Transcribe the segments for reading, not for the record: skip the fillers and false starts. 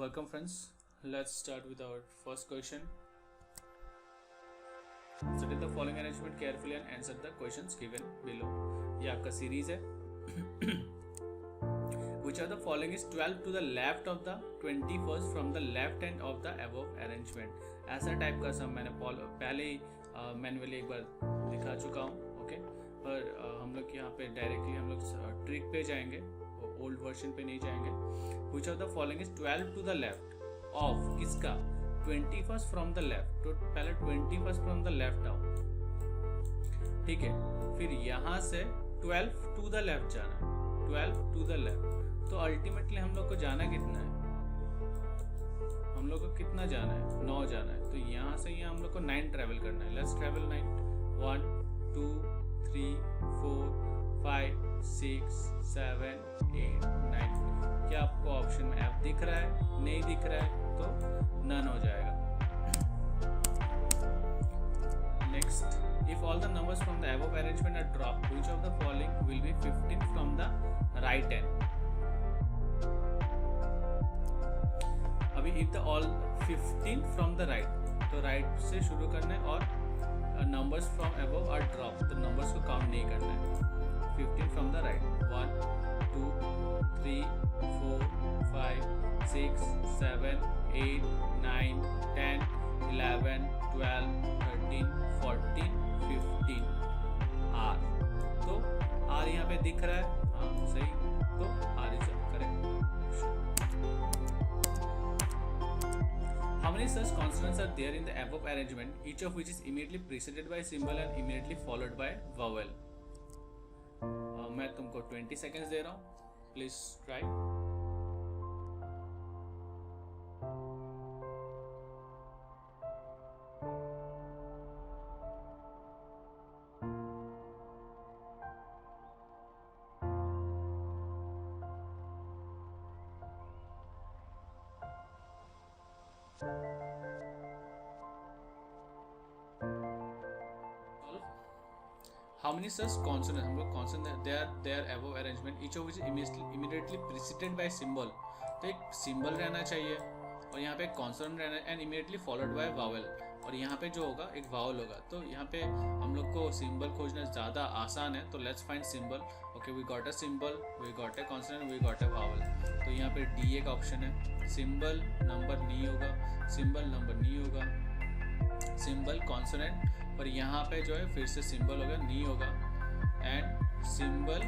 Welcome friends, let's start with our first question. Study the following arrangement carefully and answer the questions given below. ये आपका series है. Which of the following is 12 to the left of the 21st from the left end of the above arrangement? ऐसा type का सब मैंने पहले ही manually एक बार दिखा चुका हूँ. ओके, पर हम लोग यहाँ पे डायरेक्टली हम लोग ट्रिक पे जाएंगे, ओल्ड वर्जन पे नहीं जाएंगे. Which of the following is 12 to the left of किसका 21st from the left? तो पहले 21st from the left आओ, ठीक है. फिर यहाँ से 12 to the left जाना है, 12 to the left. तो अल्टीमेटली हम लोग को जाना कितना है? हम लोग को कितना जाना है? 9 जाना है. तो यहाँ से यहाँ हम लोग को 9 ट्रैवल करना है. Let's travel 9. 1 2 3 4 5 6 7 8 9. क्या आपको ऑप्शन में ऐप दिख रहा है? नहीं दिख रहा है तो नन हो जाएगा. Next, if all the numbers from the above arrangement are dropped, which of the following will be 15 from the right end? अभी if the all 15 from the right, तो right से शुरू करना है और numbers from above are dropped, तो numbers को count नहीं करना है. 15 from the right. 1 2 3 4 5 6 7 8 9 10 11 12 13 14 15. R, तो R यहाँ पे दिख रहा है. हाँ सही, तो R is correct. How many such consonants are there in the above arrangement, each of which is immediately preceded by a symbol and immediately followed by vowel? मैं तुमको 20 seconds दे रहा हूँ, please try. How many such consonants? हम लोग consonant they are above arrangement, each of which is immediately preceded by symbol. तो एक symbol रहना चाहिए और यहाँ पे consonant रहना and immediately followed by vowel. और यहाँ पे जो होगा एक vowel होगा. तो यहाँ पे हम लोग को symbol खोजना ज़्यादा आसान है. तो let's find symbol. Okay, we got a symbol, we got a consonant, we got a vowel. तो यहाँ पे D एक option है. Symbol number नहीं होगा, symbol number नहीं होगा, symbol consonant. पर यहाँ पे जो है फिर से सिंबल होगा, नहीं होगा, एंड सिंबल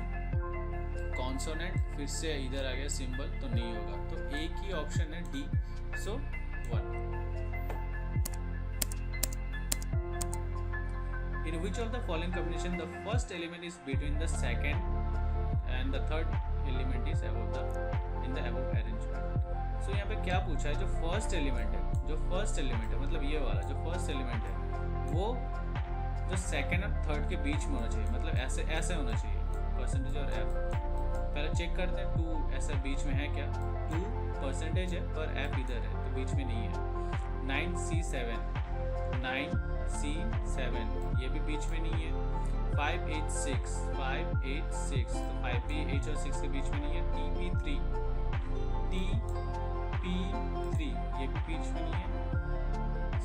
कॉन्सोनेंट फिर से इधर आ गया सिंबल, तो नहीं होगा. तो एक ही ऑप्शन है D. So 1. In which of the following combination the first element is between the second and the third element is above the in the above arrangement? So यहाँ पे क्या पूछा है? जो फर्स्ट एलिमेंट है, मतलब ये वाला जो फर्स्ट एलिमेंट है वो जो सेकंड और थर्ड के बीच में होना चाहिए. मतलब ऐसे होना चाहिए. परसेंटेज और एफ पहले चेक करते हैं. 2 ऐसा बीच में है क्या? 2 परसेंटेज है पर एफ इधर है तो बीच में नहीं है. 9C7 ये भी बीच में नहीं है. 586 तो 5 भी 8 और 6 के बीच में नहीं है. TP3 ये भी बीच में नहीं है.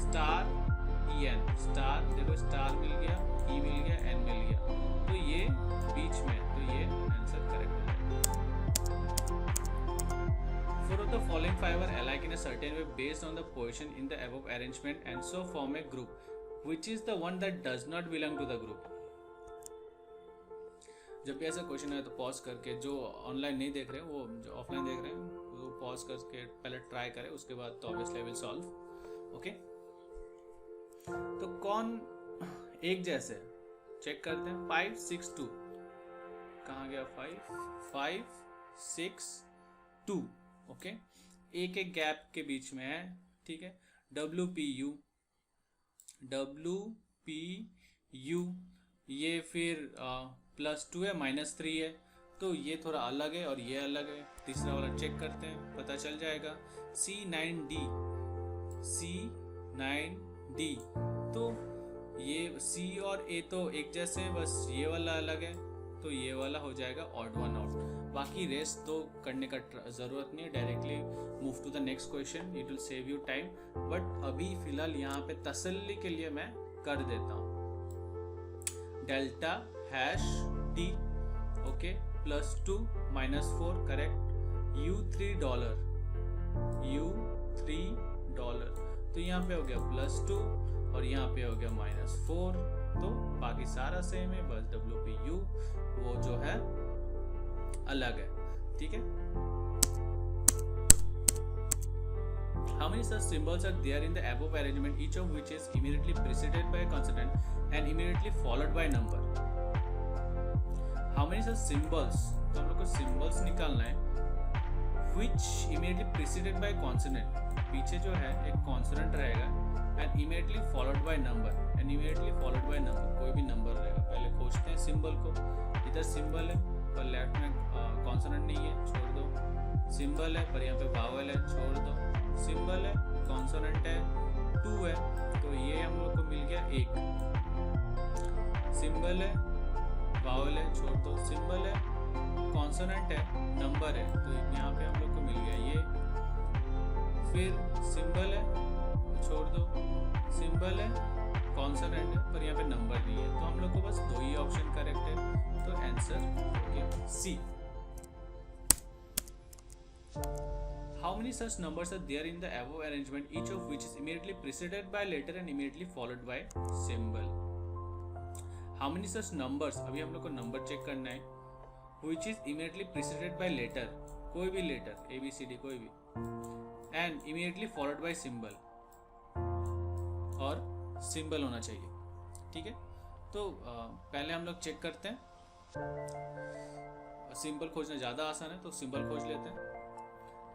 स्टार EN, स्टार देखो, स्टार मिल गया, E मिल गया, N मिल गया, तो ये बीच में, तो ये आंसर करेक्ट हो जाएगा. 4 of the following 5 are alike in a certain way based on the position in the above arrangement and so form a group. Which is the one that does not belong to the group? जब भी ऐसा question है तो pause करके, जो online नहीं देख रहे हैं वो जो ऑफलाइन देख रहे हैं वो पॉज करके पहले ट्राई करें, उसके बाद तो ऑब्वियसली विल सॉल्व. ओके, तो कौन एक जैसे चेक करते हैं. 5 6 2 कहाँ गया? 5 6 2. ओके, एक गैप के बीच में है, ठीक है. WPU ये फिर +2 है, -3 है, तो ये थोड़ा अलग है और ये अलग है. तीसरा वाला चेक करते हैं, पता चल जाएगा. C9D तो ये C और A तो एक जैसे हैं, बस ये वाला अलग है, तो ये वाला हो जाएगा ऑड वन आउट. बाकी रेस्ट तो करने का ज़रूरत नहीं है, directly move to the next question, it will save you time. But अभी फिलहाल यहाँ पे तसल्ली के लिए मैं कर देता हूँ। Delta hash T, okay, +2 -4 correct, $3, $3, तो यहाँ पे हो गया +2 और यहाँ पे हो गया -4, तो बाकी सारा सेम है, बस WPU वो जो है अलग है, ठीक है। How many such symbols are there in the above arrangement, each of which is immediately preceded by a consonant and immediately followed by a number? How many such symbols, तो हम लोग को symbols निकालना है, which immediately preceded by consonant, पीछे जो है एक consonant रहेगा and immediately followed by number, and immediately followed by number, कोई भी number रहेगा। पहले खोजते हैं symbol को, इधर symbol है पर लेफ्ट में consonant नहीं है, छोड़ दो, symbol है पर यहाँ पे vowel है, छोड़ दो, सिंबल है, कॉन्सोनेंट है, 2 है, तो ये हम लोग को मिल गया 1, सिंबल है, वावल है, छोड़ दो, सिंबल है, कॉन्सोनेंट है, नंबर है, तो यहाँ पे हम लोग को मिल गया ये, फिर सिंबल है, छोड़ दो, सिंबल है, कॉन्सोनेंट है, पर यहाँ पे नंबर नहीं है, तो हम लोग को बस 2 ही ऑप्शन करेक्ट है, तो आंसर हो गया सी। How many such numbers are there in the above arrangement, each of which is immediately preceded by letter and immediately followed by symbol? How many such numbers, अभी हम लोग को नंबर चेक करना है, which is immediately preceded by letter, कोई भी letter, ABCD कोई भी, and immediately followed by symbol, और symbol होना चाहिए, ठीक है। तो पहले हम लोग चेक करते हैं, सिंबल खोजना ज़्यादा आसान है तो सिंबल खोज लेते हैं।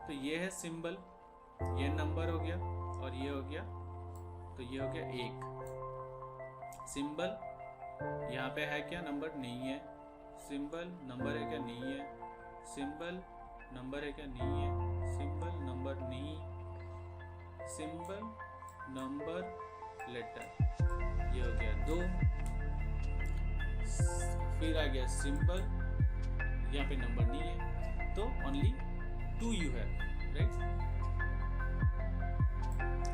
तो ये है सिंबल, ये नंबर हो गया और ये हो गया, तो ये हो गया 1, सिंबल, यहाँ पे है क्या, नंबर नहीं है, सिंबल नंबर है क्या, नहीं है, सिंबल नंबर है क्या, नहीं है, सिंबल नंबर नहीं, सिंबल नंबर लेटर, ये हो गया 2, फिर आ गया सिंबल, यहाँ पे नंबर नहीं है, तो ओनली 2 you have, right?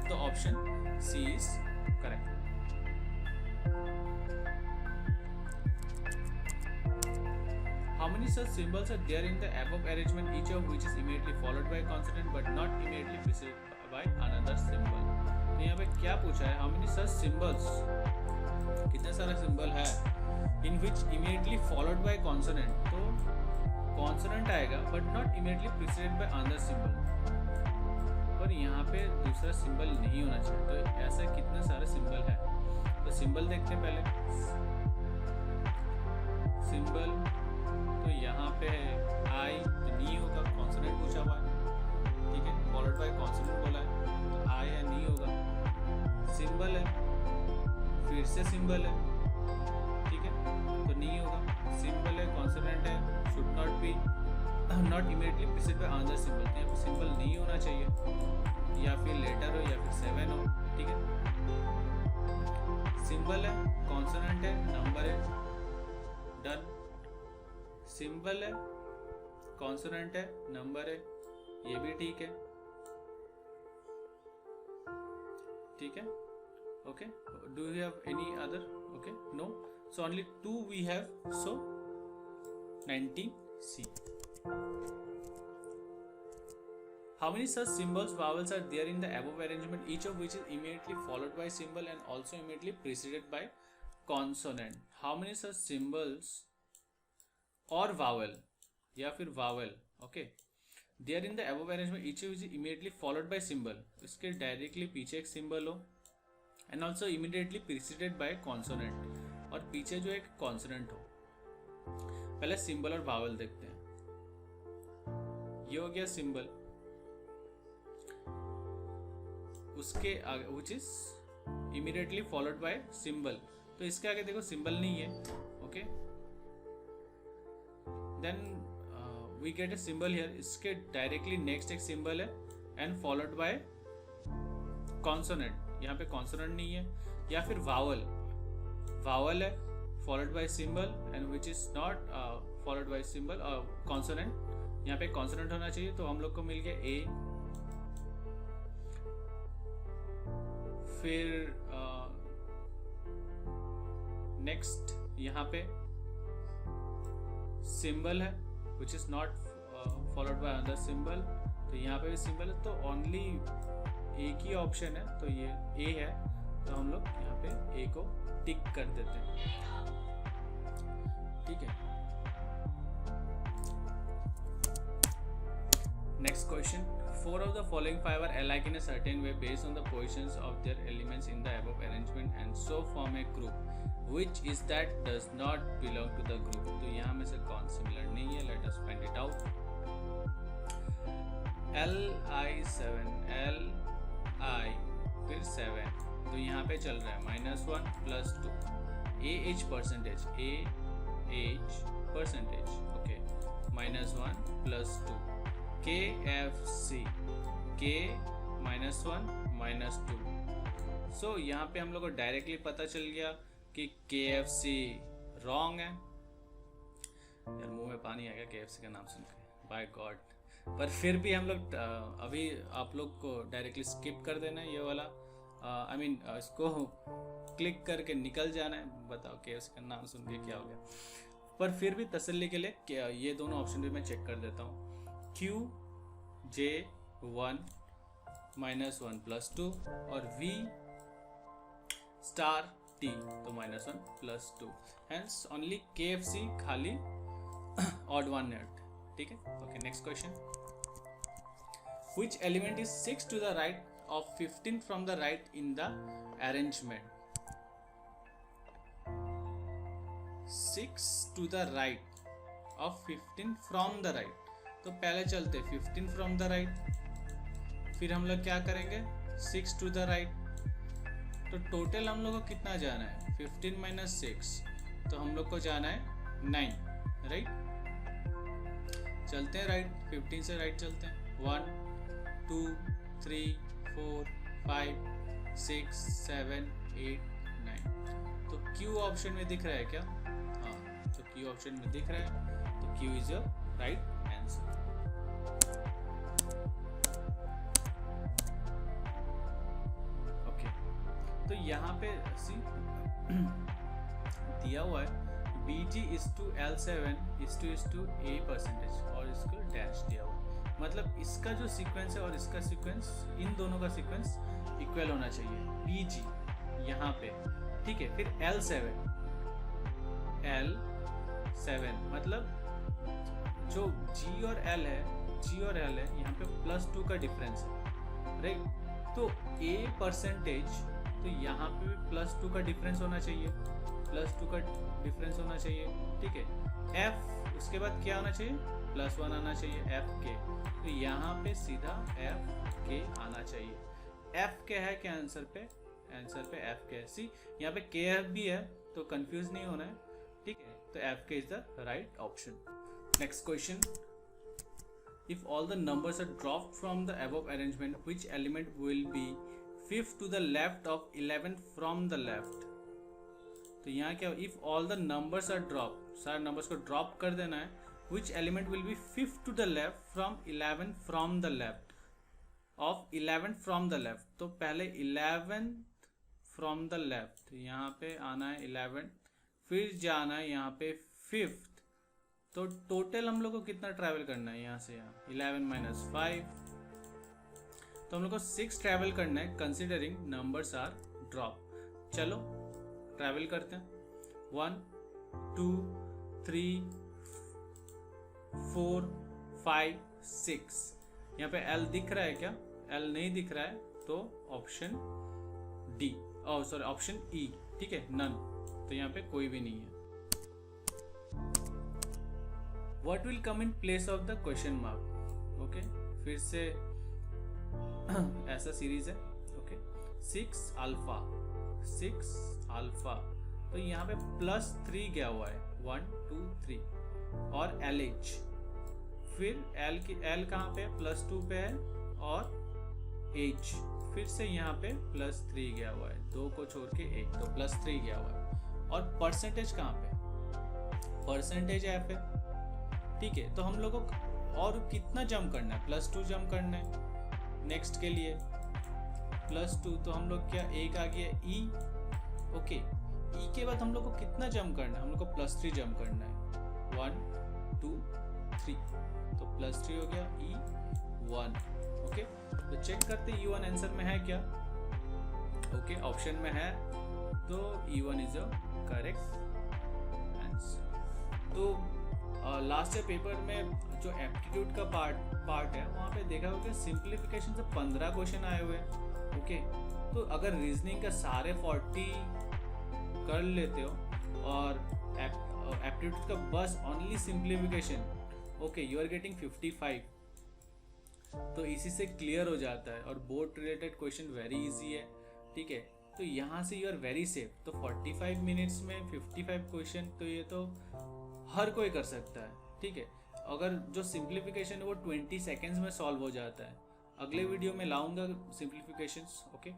तो option C is correct. How many such symbols are there in the above arrangement, each of which is immediately followed by a consonant but not immediately preceded by another symbol? तो यहाँ पे क्या पूछा है, how many such symbols, कितने सारे symbol है, in which immediately followed by consonant, तो कॉन्सोनेंट आएगा but not immediately preceded by another symbol, पर यहाँ पे दूसरा सिंबल नहीं होना चाहिए, तो ऐसा कितने सारे सिंबल है, तो सिंबल देखते हैं पहले, सिंबल, तो यहाँ पे आई, तो नहीं होगा, कॉन्सोनेंट पूछा हुआ है, ठीक है, फॉलोड बाय कॉन्सोनेंट बोला है, तो आई है, नहीं होगा, सिंबल है, फिर से सिंबल है, ठीक है, तो नहीं होगा, सिंबल है, कॉन्सोनेंट है, should not be not immediately preceded by another symbol, यहाँ पे सिंबल नहीं होना चाहिए, या फिर लेटर हो या फिर 7 हो, ठीक है, सिंबल है, कॉन्सोनेंट है, नंबर है, डन, सिंबल है, कॉन्सोनेंट है, नंबर है, ये भी ठीक है, ठीक है, okay, do you have any other, okay, no, so only 2 we have, so 19C. How many such symbols, vowels are there in the above arrangement, each of which is immediately followed by symbol and also immediately preceded by consonant? How many such symbols or vowel, या फिर vowel, okay, there in the above arrangement, each of which is immediately followed by symbol, इसके directly पीछे एक symbol हो and also immediately preceded by consonant, और पीछे जो एक consonant हो। पहले सिंबल और वावल देखते हैं, ये हो गया सिंबल, उसके आगे which is immediately followed by symbol, तो इसके आगे देखो सिंबल नहीं है, okay, then we get a symbol here, इसके डायरेक्टली नेक्स्ट एक सिंबल है एंड फॉलोड बाय कॉन्सोनेंट, यहाँ पे कॉन्सोनेंट नहीं है, या फिर वावल, वावल है followed by symbol and which is not followed by symbol consonant, यहाँ पे कॉन्सोनेंट होना चाहिए, तो हम लोग को मिल गया ए। फिर नेक्स्ट यहाँ पे सिंबल है which is not followed by other symbol, तो यहाँ पे भी सिंबल है, तो ओनली एक ही ऑप्शन है, तो ये ए है, तो हम लोग यहाँ पे ए को टिक कर देते हैं। ठीक है, next question, 4 of the following 5 are alike in a certain way based on the positions of their elements in the above arrangement and so form a group. Which is that does not belong to the group? तो यहाँ में से कौन similar नहीं है? Let us find it out. Li7 Li फिर 7, तो यहाँ पे चल रहा है -1 + 2 AH percentage okay, -1 + 2 KFC K -1 - 2। सो यहाँ पे हम लोग को डायरेक्टली पता चल गया कि KFC रॉन्ग है। यार मुंह में पानी आ गया KFC का नाम सुन के, बाय गॉड। पर फिर भी हम लोग अभी आप लोग को डायरेक्टली स्किप कर देना है ये वाला, आई मीन इसको क्लिक करके निकल जाना है। बताओ KFC का नाम सुन के क्या हो गया। पर फिर भी तसल्ली के लिए ये दोनों ऑप्शन भी मैं चेक कर देता हूँ। QJ1 -1 + 2 और V स्टार T तो -1 + 2, हेंस ओनली KFC खाली ऑड वन है। ठीक है, okay, next question, which element is 6 to the right of 15 from the right in the arrangement? 6 to the right of 15 from the right, तो पहले चलते 15 from the right, फिर हम लोग क्या करेंगे 6 टू द राइट, तो टोटल हम लोग को कितना जाना है 15 - 6, तो हम लोग को जाना है 9, राइट। चलते हैं राइट, 15 से राइट चलते हैं, 1 2 3 4 5 6 7 8 9, तो Q ऑप्शन में दिख रहा है क्या? हाँ, तो Q ऑप्शन में दिख रहा है, तो Q is your right answer. Okay, तो यहाँ पे सी दिया हुआ है BG = L7 = A परसेंटेज और इसको डैश दिया हुआ है, मतलब इसका जो सीक्वेंस है और इसका सीक्वेंस, इन दोनों का सीक्वेंस इक्वल होना चाहिए। BG यहाँ पे, ठीक है, फिर L7 मतलब जो G और L है यहाँ पे +2 का डिफरेंस है, राइट। तो A परसेंटेज, तो यहाँ पे भी +2 का डिफरेंस होना चाहिए, +2 का डिफरेंस होना चाहिए, ठीक है। F उसके बाद क्या होना चाहिए, +1 आना चाहिए, FK, तो यहाँ पे सीधा FK आना चाहिए। FK है क्या आंसर पे FK है। सी यहाँ पे KF भी है, तो कंफ्यूज नहीं होना है, ठीक है, तो FK is the right option. Next question, if all the numbers are dropped from the above arrangement, which element will be 5th to the left of 11 from the left? तो यहाँ क्या, if all the numbers are dropped, सारे numbers को drop कर देना है, which element will be 5th to the left from 11 from the left of 11 from the left? तो पहले 11 from the left, यहाँ पे आना है 11, फिर जाना है यहाँ पे 5th, तो टोटल हम लोग को कितना ट्रैवल करना है यहाँ से यहाँ, 11 - 5, तो हम लोग को 6 ट्रैवल करना है, कंसिडरिंग नंबर्स आर ड्रॉप। चलो ट्रैवल करते हैं, 1 2 3 4 5 6, यहाँ पे L दिख रहा है क्या? L नहीं दिख रहा है, तो option D, sorry option E, ठीक है, नन, तो यहाँ पे कोई भी नहीं है। What will come in place of the question mark? Okay, फिर से ऐसा सीरीज है, ओके, 6 अल्फा, तो यहाँ पे +3 गया हुआ है, 1 2 3, और LH, फिर L कहाँ पे, +2 पे है, और H फिर से यहाँ पे +3 गया हुआ है, 2 को छोड़ के 1, तो +3 गया हुआ है, और परसेंटेज कहाँ पे, परसेंटेज F है, ठीक है, तो हम लोगों को और कितना जंप करना है, +2 जंप करना है नेक्स्ट के लिए, +2, तो हम लोग क्या एक आ गया ई, ओके, ई के बाद हम लोग को कितना जंप करना है, हम लोग को +3 जंप करना है, 1 2 3, तो +3 हो गया E1, ओके। तो चेक करते E1 आंसर में है क्या, ओके, ऑप्शन में है, तो E1 is a correct answer. तो लास्ट ईयर पेपर में जो एप्टीट्यूड का पार्ट है वहाँ पे देखा होगा सिंप्लीफिकेशन से 15 क्वेश्चन आए हुए हैं, ओके। तो अगर रीजनिंग का सारे 40 कर लेते हो और एप्टीट्यूड का बस only simplification, okay, you are getting 55, तो इसी से क्लियर हो जाता है। और board related question very easy है, ठीक है, तो यहाँ से यू आर वेरी सेफ। तो 45 मिनट्स में 55 क्वेश्चन, तो ये तो हर कोई कर सकता है, ठीक है। अगर जो सिंप्लीफिकेशन है वो 20 सेकेंड्स में सॉल्व हो जाता है। अगले वीडियो में लाऊंगा सिंप्लीफिकेशंस, ओके।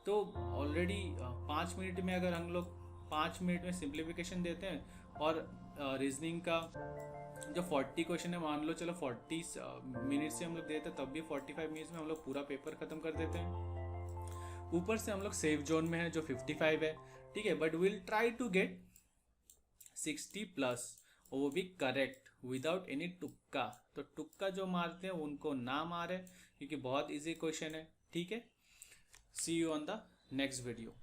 तो ऑलरेडी 5 मिनट में अगर हम लोग 5 मिनट में सिंप्लीफिकेशन देते हैं और रीजनिंग का जो 40 क्वेश्चन है, मान लो चलो 40 मिनट से हम लोग देते हैं, तब भी 45 मिनट्स में हम लोग पूरा पेपर खत्म कर देते हैं। ऊपर से हम लोग सेफ जोन में है जो 55 है, ठीक है, but will try to get 60+, वो भी करेक्ट विदाउट एनी तुक्का। तो तुक्का जो मारते हैं उनको ना मारे, क्योंकि बहुत इजी क्वेश्चन है, ठीक है। See you on the next video.